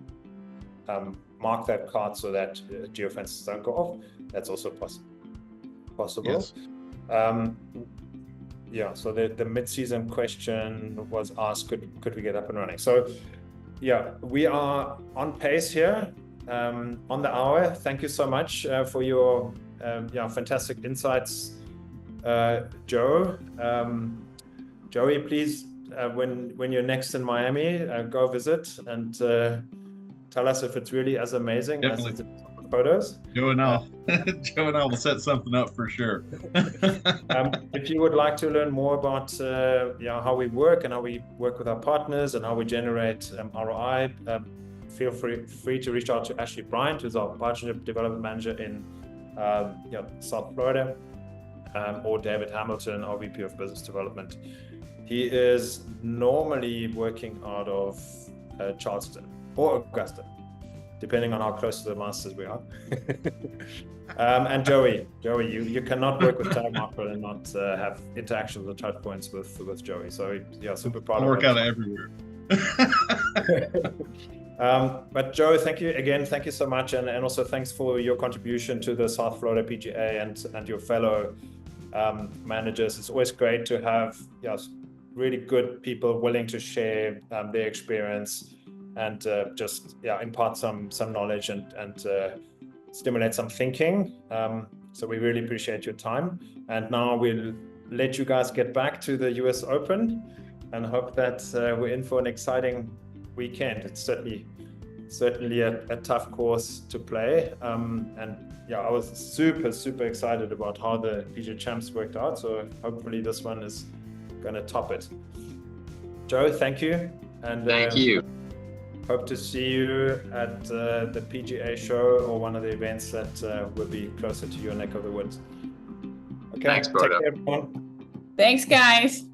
B: mark that cart so that geofences don't go off? That's also possible.
D: Yes.
B: So the mid-season question was asked, could we get up and running? So we are on pace here, on the hour. Thank you so much for your fantastic insights, Joe. Joey, please when you're next in Miami, go visit and tell us if it's really as amazing as
D: Definitely.
B: the photos.
D: Joe and I will set something up for sure.
B: If you would like to learn more about how we work and how we work with our partners and how we generate ROI, feel free to reach out to Ashley Bryant, who's our partnership development manager in South Florida, or David Hamilton, our VP of Business Development. He is normally working out of Charleston or Augusta, depending on how close to the masters we are. And Joey, you cannot work with Tag Market and not have interactions and touch points with Joey. So yeah, super proud of him.
D: Work out of everywhere.
B: But Joe, thank you so much, and also thanks for your contribution to the South Florida PGA and your fellow managers. It's always great to have really good people willing to share their experience and just impart some knowledge and stimulate some thinking. So we really appreciate your time. And now we'll let you guys get back to the US Open and hope that we're in for an exciting weekend. It's certainly a tough course to play. I was super excited about how the PGA Champs worked out. So hopefully this one is going to top it. Joe, thank you. And
C: thank you.
B: Hope to see you at the PGA show or one of the events that will be closer to your neck of the woods. Okay,
C: thanks, Bodo.
B: Take care, everyone.
A: Thanks, guys.